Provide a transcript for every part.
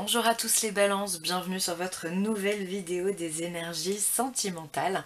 Bonjour à tous les balances, bienvenue sur votre nouvelle vidéo des énergies sentimentales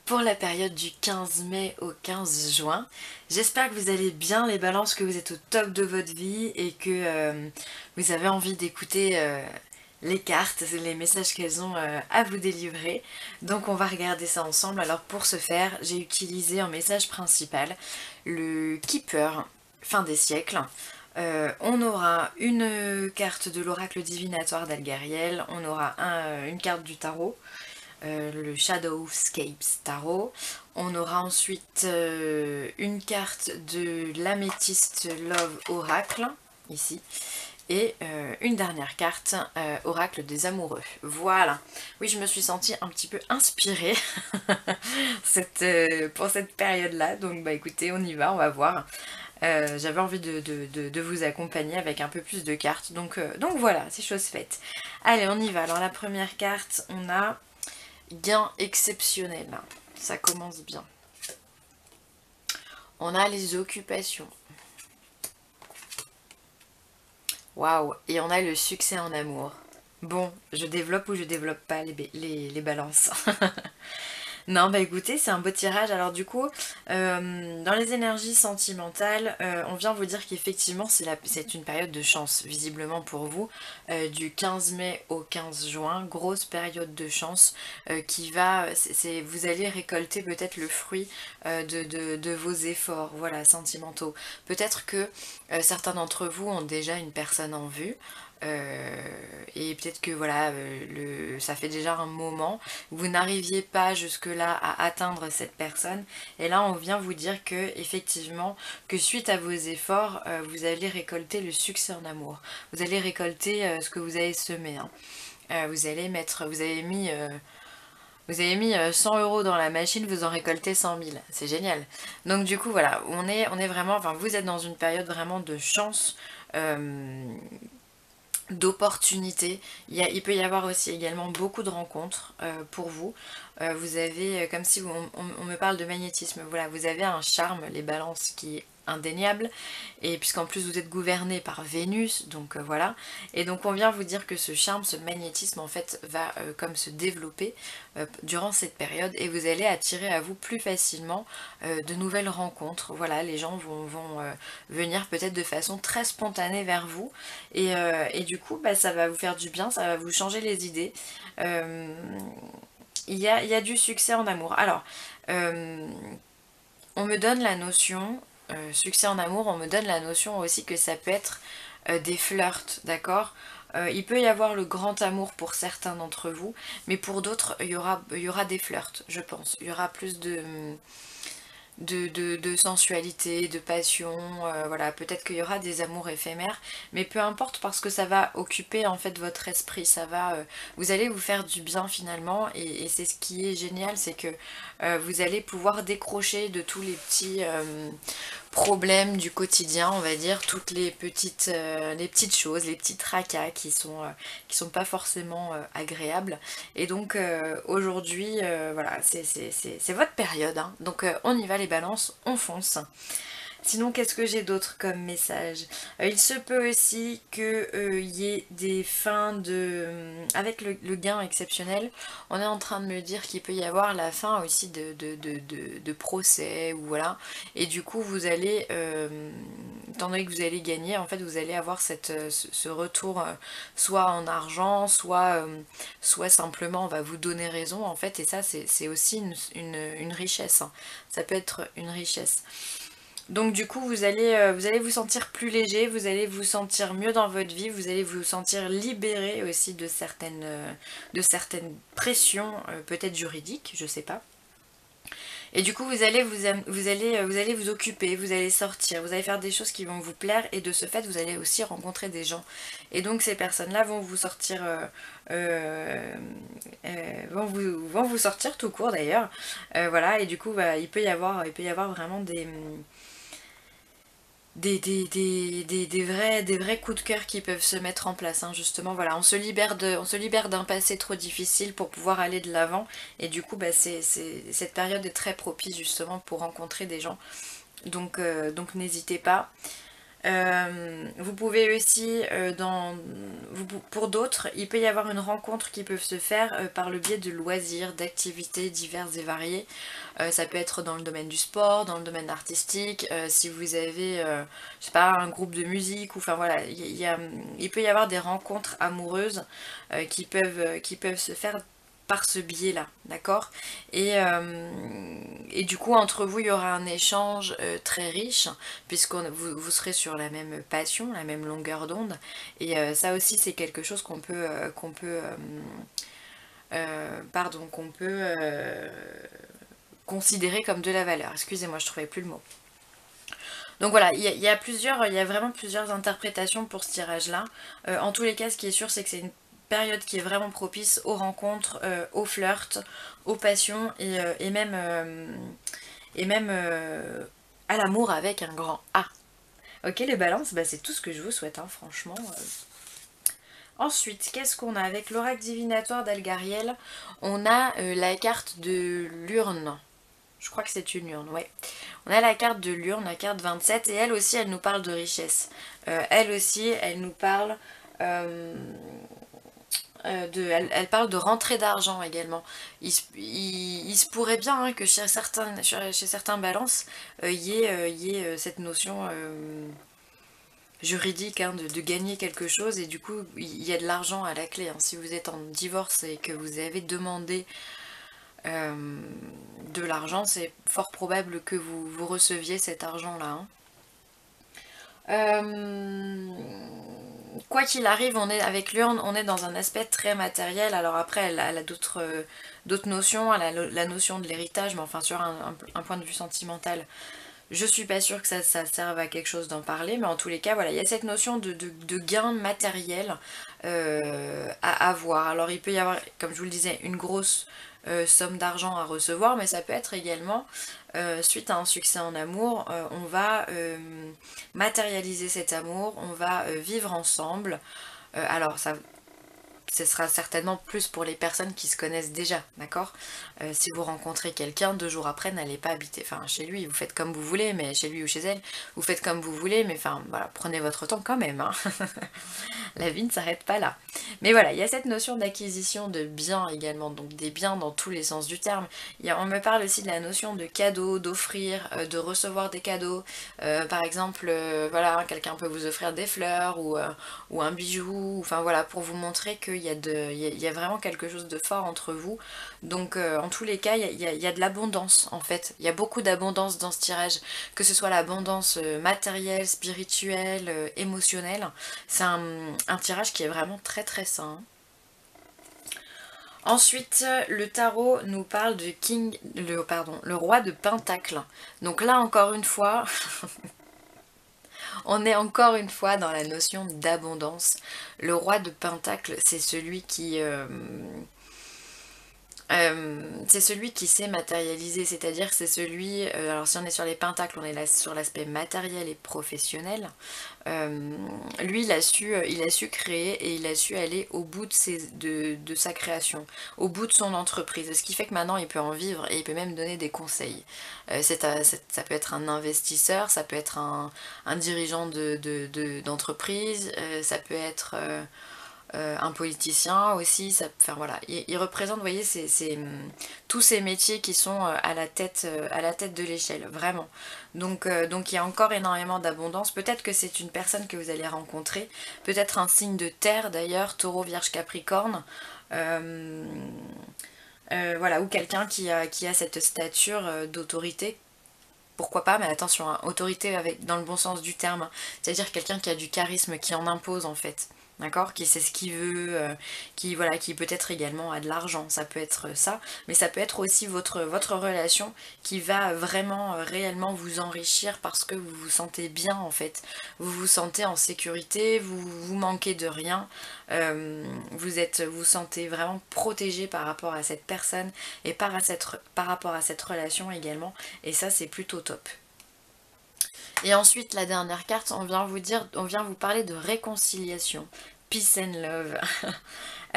pour la période du 15 mai au 15 juin. J'espère que vous allez bien les balances, que vous êtes au top de votre vie et que vous avez envie d'écouter les cartes, les messages qu'elles ont à vous délivrer. Donc on va regarder ça ensemble. Alors pour ce faire, j'ai utilisé en message principal le Keeper fin des siècles. On aura une carte de l'oracle divinatoire d'Algariel, on aura une carte du tarot, le Shadowscapes Tarot, on aura ensuite une carte de l'améthyste Love Oracle, ici, et une dernière carte, Oracle des Amoureux. Voilà, oui je me suis sentie un petit peu inspirée pour cette période-là, donc bah écoutez on y va, on va voir. J'avais envie de vous accompagner avec un peu plus de cartes, donc voilà, c'est chose faite. Allez, on y va. Alors la première carte, on a gain exceptionnel. Ça commence bien. On a les occupations. Waouh, et on a le succès en amour. Bon, je développe ou je développe pas les balances. Non, bah écoutez, c'est un beau tirage. Alors du coup, dans les énergies sentimentales, on vient vous dire qu'effectivement c'est une période de chance, visiblement pour vous, du 15 mai au 15 juin, grosse période de chance qui va, vous allez récolter peut-être le fruit de vos efforts, voilà, sentimentaux. Peut-être que certains d'entre vous ont déjà une personne en vue. Et peut-être que voilà, ça fait déjà un moment, vous n'arriviez pas jusque-là à atteindre cette personne, et là on vient vous dire que effectivement, que suite à vos efforts, vous allez récolter le succès en amour. Vous allez récolter ce que vous avez semé. Hein. Vous avez mis 100 € dans la machine, vous en récoltez 100 000. C'est génial. Donc du coup voilà, on est vraiment, enfin vous êtes dans une période vraiment de chance. D'opportunités. Il peut y avoir aussi également beaucoup de rencontres pour vous. Vous avez, comme si on me parle de magnétisme, voilà, vous avez un charme, les balances, qui est indéniable, et puisqu'en plus vous êtes gouverné par Vénus, donc voilà, et donc on vient vous dire que ce charme, ce magnétisme en fait va comme se développer durant cette période, et vous allez attirer à vous plus facilement de nouvelles rencontres. Voilà, les gens vont venir peut-être de façon très spontanée vers vous, et du coup bah, ça va vous faire du bien, ça va vous changer les idées. Il y a du succès en amour. Alors, on me donne la notion, succès en amour, on me donne la notion aussi que ça peut être des flirts, d'accord. Il peut y avoir le grand amour pour certains d'entre vous, mais pour d'autres, il y aura des flirts, je pense. Il y aura plus de sensualité, de passion, voilà, peut-être qu'il y aura des amours éphémères, mais peu importe parce que ça va occuper en fait votre esprit, ça va, vous allez vous faire du bien finalement, et c'est ce qui est génial, c'est que vous allez pouvoir décrocher de tous les petits problèmes du quotidien, on va dire, toutes les petites choses, les petits tracas qui sont pas forcément agréables. Et donc aujourd'hui, voilà, c'est votre période, hein. Donc on y va les balances, on fonce. Sinon, qu'est-ce que j'ai d'autre comme message? Il se peut aussi qu'il y ait des fins de... Avec le gain exceptionnel, on est en train de me dire qu'il peut y avoir la fin aussi de procès, ou voilà. Et du coup, vous allez, étant donné que vous allez gagner, en fait, vous allez avoir ce retour soit en argent, soit simplement on va vous donner raison, en fait. Et ça, c'est aussi une richesse. Hein. Ça peut être une richesse. Donc du coup vous allez vous sentir plus léger, vous allez vous sentir mieux dans votre vie, vous allez vous sentir libéré aussi de certaines pressions, peut-être juridiques, je sais pas. Et du coup vous allez vous occuper, vous allez sortir, vous allez faire des choses qui vont vous plaire, et de ce fait vous allez aussi rencontrer des gens. Et donc ces personnes-là vont vous sortir, vont vous sortir tout court d'ailleurs. Voilà, et du coup bah, il peut y avoir vraiment des vrais coups de cœur qui peuvent se mettre en place, hein, justement. Voilà, on se libère d'un passé trop difficile pour pouvoir aller de l'avant, et du coup bah, cette période est très propice justement pour rencontrer des gens, donc n'hésitez pas. Vous pouvez aussi, pour d'autres, il peut y avoir une rencontre qui peut se faire par le biais de loisirs, d'activités diverses et variées. Ça peut être dans le domaine du sport, dans le domaine artistique, si vous avez, je sais pas, un groupe de musique, ou enfin voilà, il peut y avoir des rencontres amoureuses qui peuvent se faire par ce biais-là, d'accord. Et du coup, entre vous, il y aura un échange très riche, puisque vous serez sur la même passion, la même longueur d'onde. Et ça aussi, c'est quelque chose qu'on peut considérer comme de la valeur. Excusez-moi, je trouvais plus le mot. Donc voilà, il y a vraiment plusieurs interprétations pour ce tirage-là. En tous les cas, ce qui est sûr, c'est que c'est une période qui est vraiment propice aux rencontres, aux flirts, aux passions et même à l'amour avec un grand A. Ok, les balances, bah, c'est tout ce que je vous souhaite, hein, franchement. Ensuite, qu'est-ce qu'on a avec l'oracle divinatoire d'Algariel? On a la carte de l'urne. Je crois que c'est une urne, ouais. On a la carte de l'urne, la carte 27, et elle aussi, elle nous parle de richesse. Elle aussi, elle nous parle elle parle de rentrée d'argent également. Il se pourrait bien hein, que chez certains balances, y ait cette notion juridique hein, de gagner quelque chose, et du coup, il y a de l'argent à la clé. Hein. Si vous êtes en divorce et que vous avez demandé de l'argent, c'est fort probable que vous receviez cet argent-là. Hein. Quoi qu'il arrive, avec l'urne, on est dans un aspect très matériel. Alors après, elle a d'autres notions, elle a la notion de l'héritage, mais enfin sur un point de vue sentimental, je suis pas sûre que ça serve à quelque chose d'en parler, mais en tous les cas, voilà, il y a cette notion de gain matériel à avoir. Alors il peut y avoir, comme je vous le disais, une grosse somme d'argent à recevoir, mais ça peut être également, suite à un succès en amour, on va matérialiser cet amour, on va vivre ensemble. Alors ça, ce sera certainement plus pour les personnes qui se connaissent déjà, d'accord. Si vous rencontrez quelqu'un, 2 jours après, n'allez pas habiter, enfin chez lui, vous faites comme vous voulez, mais chez lui ou chez elle, vous faites comme vous voulez, mais enfin voilà, prenez votre temps quand même, hein. La vie ne s'arrête pas là. Mais voilà, il y a cette notion d'acquisition de biens également, donc des biens dans tous les sens du terme. On me parle aussi de la notion de cadeaux, d'offrir, de recevoir des cadeaux. Par exemple, voilà, quelqu'un peut vous offrir des fleurs ou un bijou, enfin voilà, pour vous montrer qu'il y a vraiment quelque chose de fort entre vous. Donc en tous les cas, il y a de l'abondance en fait. Il y a beaucoup d'abondance dans ce tirage, que ce soit l'abondance matérielle, spirituelle, émotionnelle. C'est un tirage qui est vraiment très très sain. Ensuite, le tarot nous parle de le roi de Pentacle. Donc là encore une fois, on est encore une fois dans la notion d'abondance. Le roi de Pentacle, c'est celui qui sait matérialiser, c'est-à-dire que c'est celui, alors si on est sur les pentacles, on est là sur l'aspect matériel et professionnel. Lui, il a su créer et il a su aller au bout de sa création, au bout de son entreprise, ce qui fait que maintenant il peut en vivre et il peut même donner des conseils. Ça peut être un investisseur, ça peut être un dirigeant d'entreprise, ça peut être un politicien aussi, enfin voilà, il représente, vous voyez, tous ces métiers qui sont à la tête de l'échelle, vraiment. Donc il y a encore énormément d'abondance. Peut-être que c'est une personne que vous allez rencontrer, peut-être un signe de terre d'ailleurs, taureau, vierge, capricorne, voilà, ou quelqu'un qui a cette stature d'autorité. Pourquoi pas, mais attention, hein, autorité dans le bon sens du terme, hein. C'est-à-dire quelqu'un qui a du charisme, qui en impose en fait, d'accord, qui sait ce qu'il veut, voilà, qui peut-être également a de l'argent, ça peut être ça, mais ça peut être aussi votre relation qui va vraiment, réellement vous enrichir parce que vous vous sentez bien en fait, vous vous sentez en sécurité, vous manquez de rien, vous sentez vraiment protégé par rapport à cette personne et par rapport à cette relation également, et ça c'est plutôt top. Et ensuite la dernière carte, on vient vous parler de réconciliation, peace and love.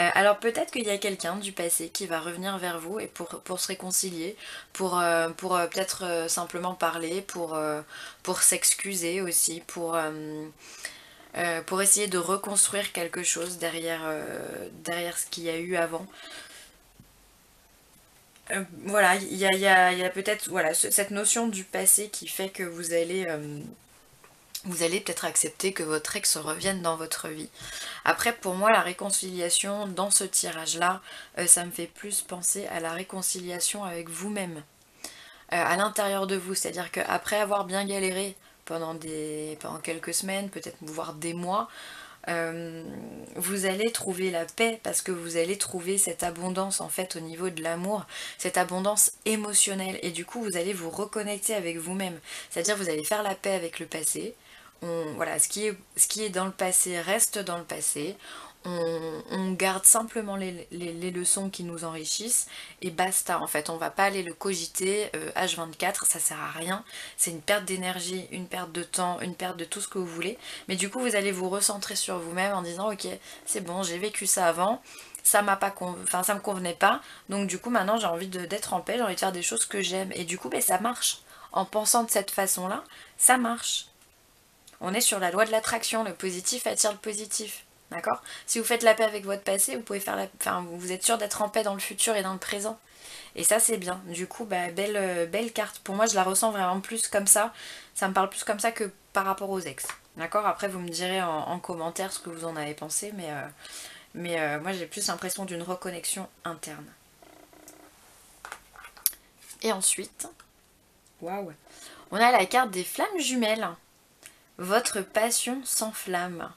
Alors peut-être qu'il y a quelqu'un du passé qui va revenir vers vous et pour se réconcilier, pour peut-être simplement parler, pour s'excuser aussi, pour essayer de reconstruire quelque chose derrière ce qu'il y a eu avant. Voilà, il y a peut-être voilà, cette notion du passé qui fait que vous allez peut-être accepter que votre ex revienne dans votre vie. Après, pour moi, la réconciliation dans ce tirage-là, ça me fait plus penser à la réconciliation avec vous-même, à l'intérieur de vous. C'est-à-dire qu'après avoir bien galéré pendant quelques semaines, peut-être voire des mois, vous allez trouver la paix parce que vous allez trouver cette abondance en fait au niveau de l'amour, cette abondance émotionnelle et du coup vous allez vous reconnecter avec vous-même. C'est-à-dire vous allez faire la paix avec le passé. Voilà, ce qui est dans le passé reste dans le passé. On garde simplement les leçons qui nous enrichissent et basta en fait, on va pas aller le cogiter H24, ça sert à rien, c'est une perte d'énergie, une perte de temps, une perte de tout ce que vous voulez, mais du coup vous allez vous recentrer sur vous-même en disant ok c'est bon j'ai vécu ça avant, ça m'a pas enfin ça me convenait pas, donc du coup maintenant j'ai envie d'être en paix, j'ai envie de faire des choses que j'aime et du coup ben, ça marche, en pensant de cette façon là, ça marche. On est sur la loi de l'attraction, le positif attire le positif. D'accord? Si vous faites la paix avec votre passé, vous pouvez faire enfin, vous êtes sûr d'être en paix dans le futur et dans le présent. Et ça c'est bien. Du coup, bah, belle carte. Pour moi, je la ressens vraiment plus comme ça. Ça me parle plus comme ça que par rapport aux ex. D'accord? Après, vous me direz en commentaire ce que vous en avez pensé, mais moi j'ai plus l'impression d'une reconnexion interne. Et ensuite, waouh, on a la carte des flammes jumelles. Votre passion s'enflamme.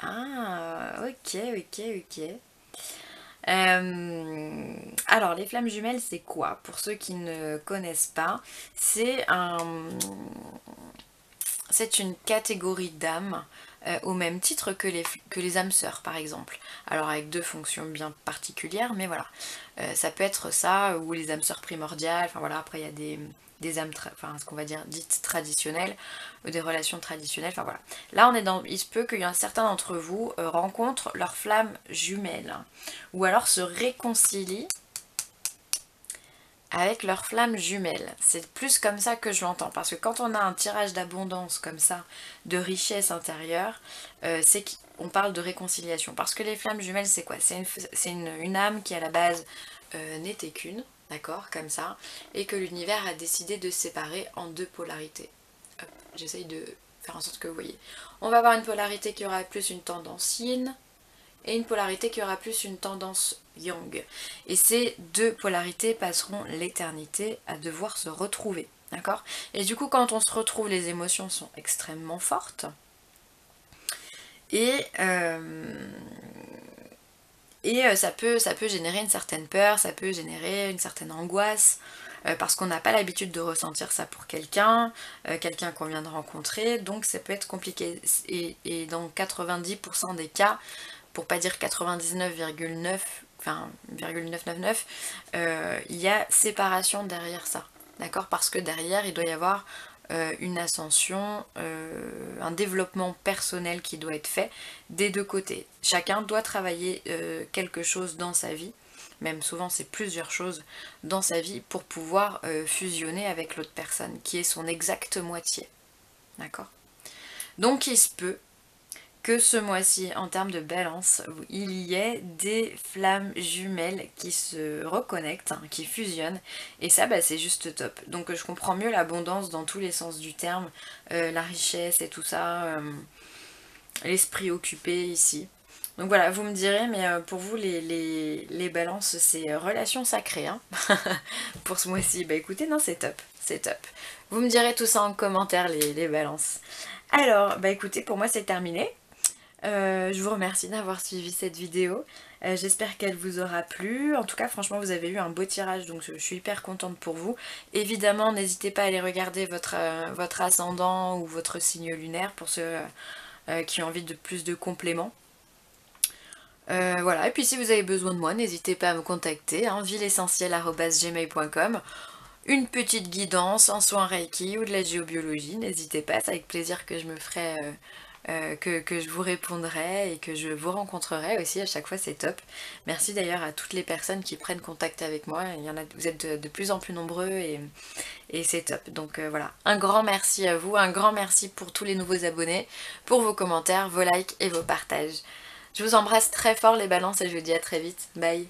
Ah, ok, ok, ok. Alors, les flammes jumelles, c'est quoi? Pour ceux qui ne connaissent pas, c'est c'est une catégorie d'âmes au même titre que les âmes sœurs, par exemple. Alors, avec deux fonctions bien particulières, mais voilà. Ça peut être ça, ou les âmes sœurs primordiales, enfin voilà, après il y a des âmes, enfin ce qu'on va dire dites traditionnelles, des relations traditionnelles, enfin voilà. Là on est dans, il se peut qu'il y en a certains d'entre vous rencontrent leur flamme jumelle, ou alors se réconcilient avec leur flamme jumelle. C'est plus comme ça que je l'entends, parce que quand on a un tirage d'abondance comme ça, de richesse intérieure, c'est qu'on parle de réconciliation. Parce que les flammes jumelles, c'est quoi? C'est une âme qui à la base n'était qu'une, d'accord, comme ça, et que l'univers a décidé de séparer en deux polarités. J'essaye de faire en sorte que vous voyez. On va avoir une polarité qui aura plus une tendance yin, et une polarité qui aura plus une tendance yang. Et ces deux polarités passeront l'éternité à devoir se retrouver. D'accord? Et du coup, quand on se retrouve, les émotions sont extrêmement fortes. Et ça peut générer une certaine peur, ça peut générer une certaine angoisse, parce qu'on n'a pas l'habitude de ressentir ça pour quelqu'un, quelqu'un qu'on vient de rencontrer, donc ça peut être compliqué. Et dans 90% des cas, pour pas dire 99,9, enfin 999, il y a séparation derrière ça, d'accord? Parce que derrière, il doit y avoir une ascension, un développement personnel qui doit être fait des deux côtés. Chacun doit travailler quelque chose dans sa vie, même souvent c'est plusieurs choses dans sa vie pour pouvoir fusionner avec l'autre personne qui est son exacte moitié. D'accord? Donc il se peut que ce mois-ci, en termes de balance, il y ait des flammes jumelles qui se reconnectent, hein, qui fusionnent, et ça bah, c'est juste top. Donc je comprends mieux l'abondance dans tous les sens du terme, la richesse et tout ça, l'esprit occupé ici. Donc voilà, vous me direz, mais pour vous les balances, c'est relation sacrée, hein. Pour ce mois-ci, bah écoutez, non c'est top, c'est top. Vous me direz tout ça en commentaire les balances. Alors, bah écoutez, pour moi c'est terminé. Je vous remercie d'avoir suivi cette vidéo. J'espère qu'elle vous aura plu. En tout cas, franchement, vous avez eu un beau tirage, donc je suis hyper contente pour vous. Évidemment, n'hésitez pas à aller regarder votre ascendant ou votre signe lunaire pour ceux qui ont envie de plus de compléments. Voilà, et puis si vous avez besoin de moi, n'hésitez pas à me contacter, hein, villeessentielle@gmail.com. Une petite guidance, un soin Reiki ou de la géobiologie, n'hésitez pas, c'est avec plaisir que je me ferai que je vous répondrai et que je vous rencontrerai aussi à chaque fois, c'est top. Merci d'ailleurs à toutes les personnes qui prennent contact avec moi, il y en a, vous êtes de plus en plus nombreux et c'est top. Donc voilà, un grand merci à vous, un grand merci pour tous les nouveaux abonnés, pour vos commentaires, vos likes et vos partages. Je vous embrasse très fort les balances et je vous dis à très vite, bye.